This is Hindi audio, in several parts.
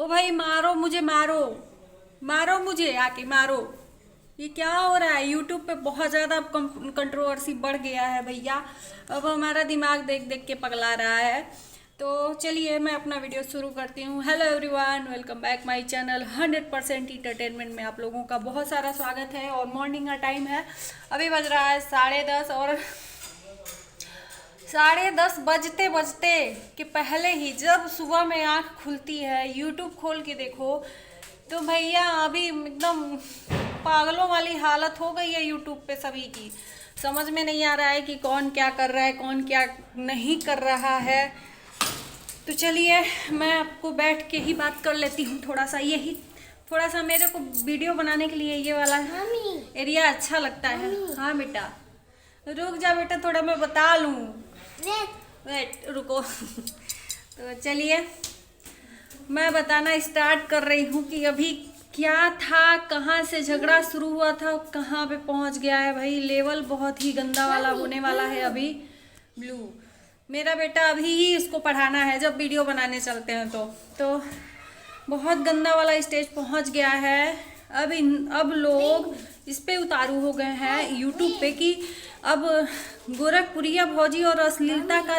ओ भाई मारो मुझे, मारो मारो मुझे, आके मारो। ये क्या हो रहा है? यूट्यूब पे बहुत ज़्यादा अब कंट्रोवर्सी बढ़ गया है भैया। अब हमारा दिमाग देख देख के पगला रहा है। तो चलिए मैं अपना वीडियो शुरू करती हूँ। Hello everyone, welcome back my channel 100% entertainment में आप लोगों का बहुत सारा स्वागत है। और मॉर्निंग का टाइम है, अभी बज रहा है 10:30 और 10:30 बजते बजते कि पहले ही जब सुबह में आँख खुलती है, यूट्यूब खोल के देखो तो भैया अभी एकदम पागलों वाली हालत हो गई है यूट्यूब पे सभी की। समझ में नहीं आ रहा है कि कौन क्या कर रहा है, कौन क्या नहीं कर रहा है। तो चलिए मैं आपको बैठ के ही बात कर लेती हूँ। थोड़ा सा मेरे को वीडियो बनाने के लिए ये वाला एरिया अच्छा लगता है। हाँ बेटा, रुक जा बेटा, थोड़ा मैं बता लूँ। वेट रुको। तो चलिए मैं बताना स्टार्ट कर रही हूँ कि अभी क्या था, कहाँ से झगड़ा शुरू हुआ था, कहाँ पे पहुँच गया है। भाई लेवल बहुत ही गंदा वाला होने वाला है अभी। ब्लू मेरा बेटा अभी ही इसको पढ़ाना है जब वीडियो बनाने चलते हैं तो बहुत गंदा वाला स्टेज पहुँच गया है। अब लोग इस पे उतारू हो गए हैं यूट्यूब पे कि अब गोरखपुरिया भौजी और अश्लीलता का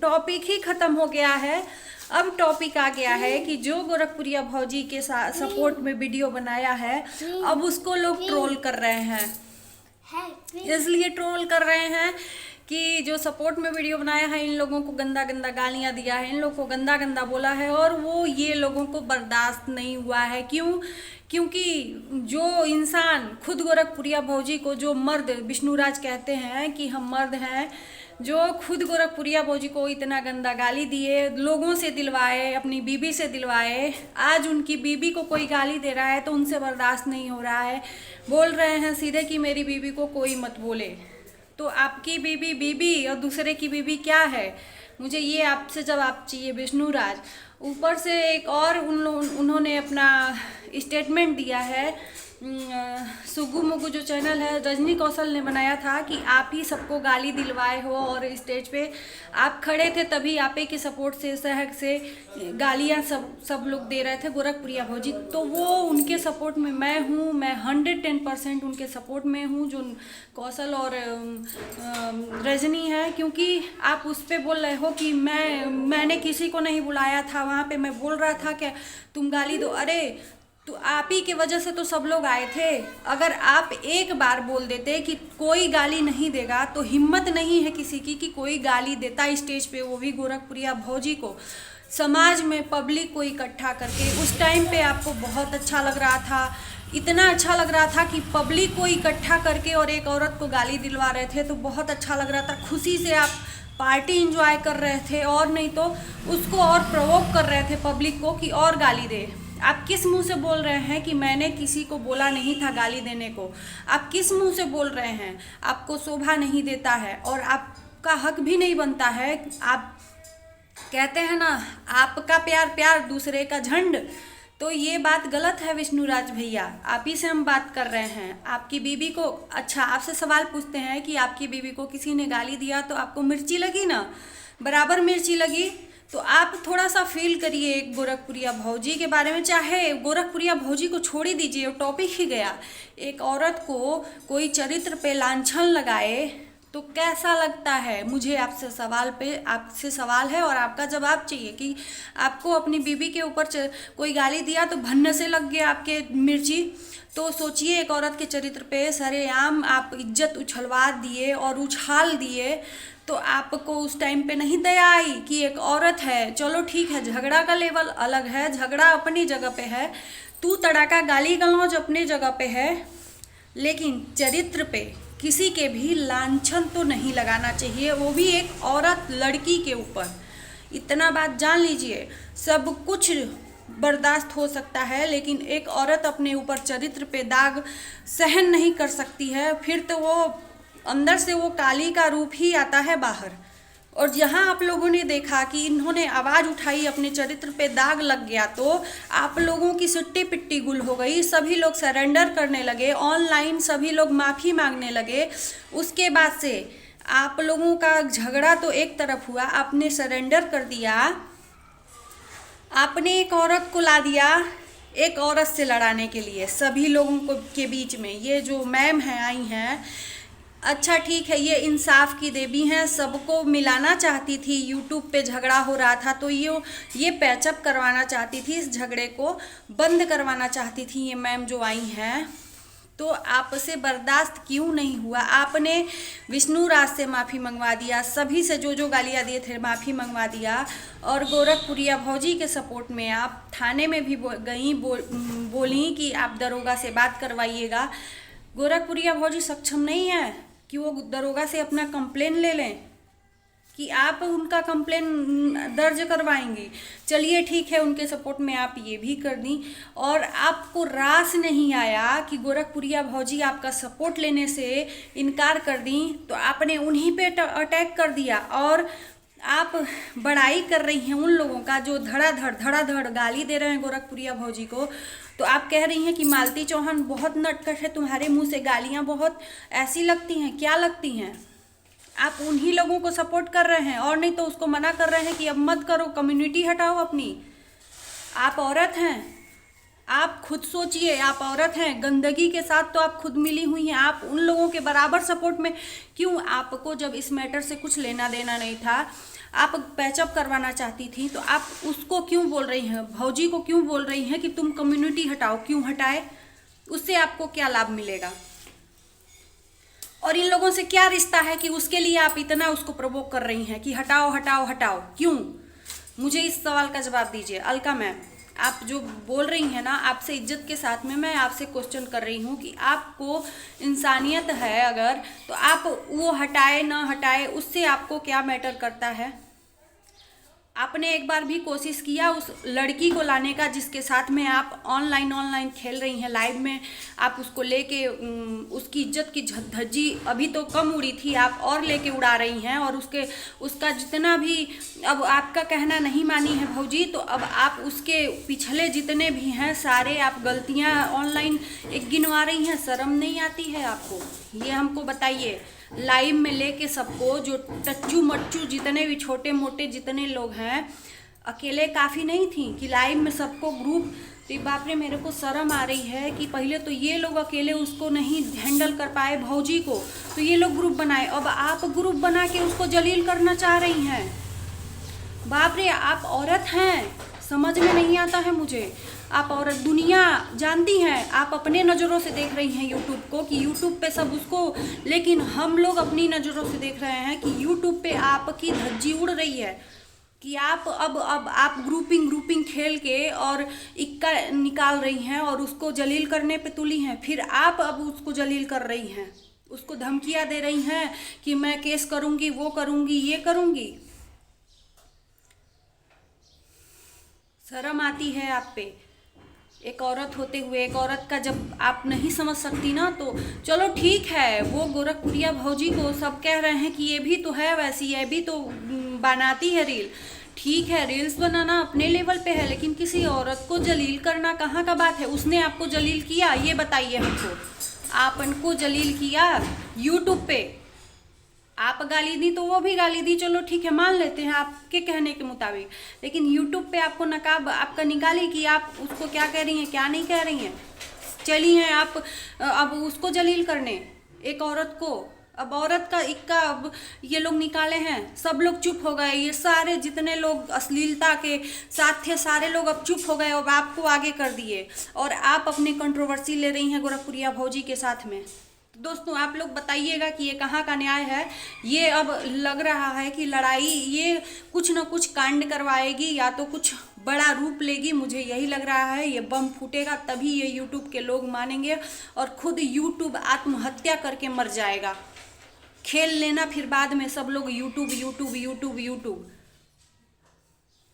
टॉपिक ही खत्म हो गया है। अब टॉपिक आ गया है कि जो गोरखपुरिया भौजी के साथ सपोर्ट में वीडियो बनाया है, अब उसको लोग ट्रोल कर रहे हैं। इसलिए ट्रोल कर रहे हैं कि जो सपोर्ट में वीडियो बनाया है, इन लोगों को गंदा गंदा गालियां दिया है, इन लोगों को गंदा गंदा बोला है और वो ये लोगों को बर्दाश्त नहीं हुआ है। क्योंकि जो इंसान खुद गोरखपुरिया भौजी को, जो मर्द विष्णुराज कहते हैं कि हम मर्द हैं, जो खुद गोरखपुरिया भौजी को इतना गंदा गाली दिए, लोगों से दिलवाए, अपनी बीबी से दिलवाए, आज उनकी बीबी को कोई गाली दे रहा है तो उनसे बर्दाश्त नहीं हो रहा है। बोल रहे हैं सीधे कि मेरी बीबी को कोई मत बोले। तो आपकी बीबी बीबी और दूसरे की बीबी क्या है? मुझे ये आपसे जवाब चाहिए विष्णुराज। ऊपर से एक और उन्होंने अपना स्टेटमेंट दिया है। सुगु मुगु जो चैनल है, रजनी कौशल ने बनाया था कि आप ही सबको गाली दिलवाए हो और स्टेज पे आप खड़े थे, तभी आप ही के सपोर्ट से सहक से गालियां सब लोग दे रहे थे गोरखपुरिया भौजी। तो वो उनके सपोर्ट में मैं हूँ, मैं 110% उनके सपोर्ट में हूँ, जो कौशल और रजनी है। क्योंकि आप उस पर बोल रहे हो कि मैंने किसी को नहीं बुलाया था वहाँ पे, मैं बोल रहा था कि तुम गाली दो। अरे तो आप ही की वजह से तो सब लोग आए थे। अगर आप एक बार बोल देते कि कोई गाली नहीं देगा, तो हिम्मत नहीं है किसी की कि कोई गाली देता स्टेज पे, वो भी गोरखपुरिया भौजी को, समाज में पब्लिक को इकट्ठा करके। उस टाइम पे आपको बहुत अच्छा लग रहा था, इतना अच्छा लग रहा था कि पब्लिक को इकट्ठा करके और एक औरत को गाली दिलवा रहे थे, तो बहुत अच्छा लग रहा था। खुशी से आप पार्टी इंजॉय कर रहे थे, और नहीं तो उसको और प्रोवोक कर रहे थे पब्लिक को कि और गाली दे। आप किस मुंह से बोल रहे हैं कि मैंने किसी को बोला नहीं था गाली देने को? आप किस मुंह से बोल रहे हैं? आपको शोभा नहीं देता है और आपका हक भी नहीं बनता है। आप कहते हैं ना, आपका प्यार प्यार दूसरे का झंड। तो ये बात गलत है विष्णुराज भैया। आप ही से हम बात कर रहे हैं। आपकी बीबी को, अच्छा आपसे सवाल पूछते हैं कि आपकी बीबी को किसी ने गाली दिया तो आपको मिर्ची लगी ना? बराबर मिर्ची लगी। तो आप थोड़ा सा फील करिए एक गोरखपुरिया भौजी के बारे में। चाहे गोरखपुरिया भौजी को छोड़ ही दीजिए, वो टॉपिक ही गया। एक औरत को कोई चरित्र पे लांछन लगाए तो कैसा लगता है? मुझे आपसे सवाल है और आपका जवाब चाहिए कि आपको अपनी बीबी के ऊपर कोई गाली दिया तो भन्न से लग गया आपके मिर्ची। तो सोचिए, एक औरत के चरित्र पे सरेआम आप इज्जत उछलवा दिए और उछाल दिए, तो आपको उस टाइम पे नहीं दया आई कि एक औरत है। चलो ठीक है, झगड़ा का लेवल अलग है, झगड़ा अपनी जगह पे है, तू तड़ाका गाली गलौज अपनी जगह पे है, लेकिन चरित्र पे किसी के भी लांछन तो नहीं लगाना चाहिए, वो भी एक औरत लड़की के ऊपर। इतना बात जान लीजिए। सब कुछ बर्दाश्त हो सकता है, लेकिन एक औरत अपने ऊपर चरित्र पे दाग सहन नहीं कर सकती है। फिर तो वो अंदर से वो काली का रूप ही आता है बाहर। और जहाँ आप लोगों ने देखा कि इन्होंने आवाज़ उठाई, अपने चरित्र पे दाग लग गया, तो आप लोगों की सिट्टी पिट्टी गुल हो गई। सभी लोग सरेंडर करने लगे, ऑनलाइन सभी लोग माफ़ी मांगने लगे। उसके बाद से आप लोगों का झगड़ा तो एक तरफ हुआ, आपने सरेंडर कर दिया आपने एक औरत को ला दिया एक औरत से लड़ाने के लिए सभी लोगों को के बीच में। ये जो मैम हैं आई हैं, अच्छा ठीक है, ये इंसाफ की देवी हैं, सबको मिलाना चाहती थी। यूट्यूब पे झगड़ा हो रहा था तो ये पैचअप करवाना चाहती थी, इस झगड़े को बंद करवाना चाहती थी ये मैम जो आई हैं। तो आपसे बर्दाश्त क्यों नहीं हुआ? आपने विष्णु राज से माफ़ी मंगवा दिया, सभी से जो गालियाँ दिए थे माफ़ी मंगवा दिया, और गोरखपुरिया भौजी के सपोर्ट में आप थाने में भी गई, बोली कि आप दरोगा से बात करवाइएगा। गोरखपुरिया भौजी सक्षम नहीं है कि वो दरोगा से अपना कंप्लेन ले लें, कि आप उनका कंप्लेन दर्ज करवाएंगी। चलिए ठीक है, उनके सपोर्ट में आप ये भी कर दी, और आपको रास नहीं आया कि गोरखपुरिया भौजी आपका सपोर्ट लेने से इनकार कर दी, तो आपने उन्हीं पे अटैक कर दिया। और आप बड़ाई कर रही हैं उन लोगों का जो धड़ाधड़ गाली दे रहे हैं गोरखपुरिया भौजी को। तो आप कह रही हैं कि मालती चौहान बहुत नटखट है, तुम्हारे मुंह से गालियां बहुत ऐसी लगती हैं। क्या लगती हैं? आप उन्हीं लोगों को सपोर्ट कर रहे हैं, और नहीं तो उसको मना कर रहे हैं कि अब मत करो, कम्युनिटी हटाओ अपनी। आप औरत हैं, आप खुद सोचिए, आप औरत हैं, गंदगी के साथ तो आप खुद मिली हुई हैं। आप उन लोगों के बराबर सपोर्ट में क्यों? आपको जब इस मैटर से कुछ लेना देना नहीं था, आप पैचअप करवाना चाहती थी, तो आप उसको क्यों बोल रही हैं, भौजी को क्यों बोल रही हैं कि तुम कम्युनिटी हटाओ? क्यों हटाए? उससे आपको क्या लाभ मिलेगा? और इन लोगों से क्या रिश्ता है कि उसके लिए आप इतना उसको प्रवोक कर रही हैं कि हटाओ हटाओ हटाओ? क्यों? मुझे इस सवाल का जवाब दीजिए। अलका मैम, आप जो बोल रही हैं ना, आपसे इज्जत के साथ में मैं आपसे क्वेश्चन कर रही हूँ कि आपको इंसानियत है अगर, तो आप वो हटाए ना हटाए उससे आपको क्या मैटर करता है? आपने एक बार भी कोशिश किया उस लड़की को लाने का जिसके साथ में आप ऑनलाइन खेल रही हैं, लाइव में आप उसको लेके उसकी इज्जत की धज्जी अभी तो कम उड़ी थी, आप और लेके उड़ा रही हैं, और उसका जितना भी, अब आपका कहना नहीं मानी है भौजी, तो अब आप उसके पिछले जितने भी हैं सारे आप गलतियां ऑनलाइन एक गिनवा रही हैं। शर्म नहीं आती है आपको? ये हमको बताइए। लाइव में लेके सबको, जो टच्चू मच्चू जितने भी छोटे मोटे जितने लोग हैं, अकेले काफ़ी नहीं थी कि लाइव में सबको ग्रुप, तो बाप रे, मेरे को शर्म आ रही है कि पहले तो ये लोग अकेले उसको नहीं हैंडल कर पाए भौजी को, तो ये लोग ग्रुप बनाए, अब आप ग्रुप बना के उसको जलील करना चाह रही हैं। बाप रे, आप औरत हैं, समझ में नहीं आता है मुझे। आप औरत, दुनिया जानती है, आप अपने नज़रों से देख रही हैं यूट्यूब को कि यूट्यूब पे सब उसको, लेकिन हम लोग अपनी नज़रों से देख रहे हैं कि यूट्यूब पे आपकी धज्जी उड़ रही है कि आप अब आप ग्रुपिंग खेल के और इक्का निकाल रही हैं और उसको जलील करने पे तुली हैं। फिर आप अब उसको जलील कर रही हैं, उसको धमकियाँ दे रही हैं कि मैं केस करूँगी, वो करूँगी, ये करूँगी। शर्म आती है आप पे? एक औरत होते हुए, एक औरत का जब आप नहीं समझ सकती ना, तो चलो ठीक है, वो गोरखपुरिया भौजी को सब कह रहे हैं कि ये भी तो है वैसी, ये भी तो बनाती है रील। ठीक है, रील्स बनाना अपने लेवल पे है, लेकिन किसी औरत को जलील करना कहाँ का बात है? उसने आपको जलील किया? ये बताइए हमको। आपको जलील किया यूट्यूब पे, आप गाली दी तो वो भी गाली दी, चलो ठीक है, मान लेते हैं आपके कहने के मुताबिक, लेकिन यूट्यूब पे आपको नकाब आपका निकाली कि आप उसको क्या कह रही हैं, क्या नहीं कह रही हैं। चली हैं आप अब उसको जलील करने, एक औरत को। अब औरत का इक्का अब ये लोग निकाले हैं, सब लोग चुप हो गए, ये सारे जितने लोग अश्लीलता के साथ थे सारे लोग अब चुप हो गए, अब आपको आगे कर दिए, और आप अपनी कंट्रोवर्सी ले रही हैं गोरखपुरिया भौजी के साथ में। दोस्तों, आप लोग बताइएगा कि ये कहाँ का न्याय है? ये अब लग रहा है कि लड़ाई ये कुछ न कुछ कांड करवाएगी, या तो कुछ बड़ा रूप लेगी, मुझे यही लग रहा है। ये बम फूटेगा तभी ये यूट्यूब के लोग मानेंगे, और खुद यूट्यूब आत्महत्या करके मर जाएगा। खेल लेना फिर बाद में सब लोग यूट्यूब यूट्यूब यूट्यूब यूट्यूब।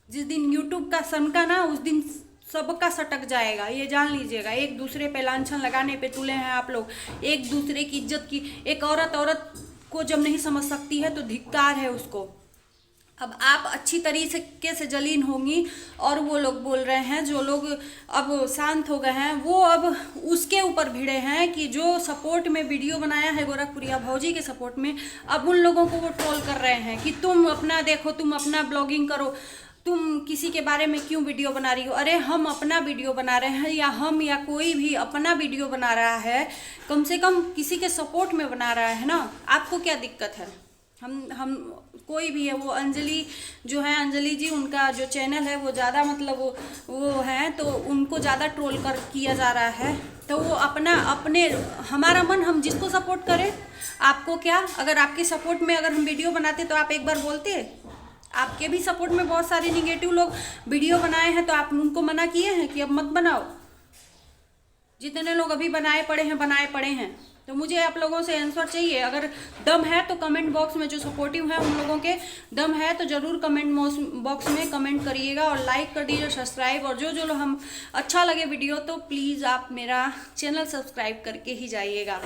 जिस दिन यूट्यूब का सनका ना, उस दिन सबका सटक जाएगा, ये जान लीजिएगा। एक दूसरे पे लांछन लगाने पे तुले हैं आप लोग, एक दूसरे की इज्जत की। एक औरत को जब नहीं समझ सकती है तो धिक्कार है उसको। अब आप अच्छी तरीके से जलीन होंगी, और वो लोग बोल रहे हैं, जो लोग अब शांत हो गए हैं, वो अब उसके ऊपर भिड़े हैं कि जो सपोर्ट में वीडियो बनाया है गोरखपुरिया भौजी के सपोर्ट में, अब उन लोगों को वो ट्रोल कर रहे हैं कि तुम अपना देखो, तुम अपना ब्लॉगिंग करो। तुम किसी के बारे में क्यों वीडियो बना रही हो। अरे हम अपना वीडियो बना रहे हैं, या हम या कोई भी अपना वीडियो बना रहा है, कम से कम किसी के सपोर्ट में बना रहा है ना। आपको क्या दिक्कत है। हम कोई भी है, वो अंजलि जो है, अंजलि जी उनका जो चैनल है वो ज़्यादा मतलब वो है, तो उनको ज़्यादा ट्रोल कर किया जा रहा है। तो वो अपने हमारा मन, हम जिसको सपोर्ट करें। आपको क्या, अगर आपके सपोर्ट में अगर हम वीडियो बनाते तो आप एक बार बोलते। आपके भी सपोर्ट में बहुत सारे निगेटिव लोग वीडियो बनाए हैं, तो आप उनको मना किए हैं कि अब मत बनाओ। जितने लोग अभी बनाए पड़े हैं। तो मुझे आप लोगों से आंसर चाहिए। अगर दम है तो कमेंट बॉक्स में, जो सपोर्टिव है उन लोगों के दम है तो ज़रूर कमेंट बॉक्स में कमेंट करिएगा और लाइक कर दीजिए, सब्सक्राइब। और जो लोग हम अच्छा लगे वीडियो तो प्लीज़ आप मेरा चैनल सब्सक्राइब करके ही जाइएगा।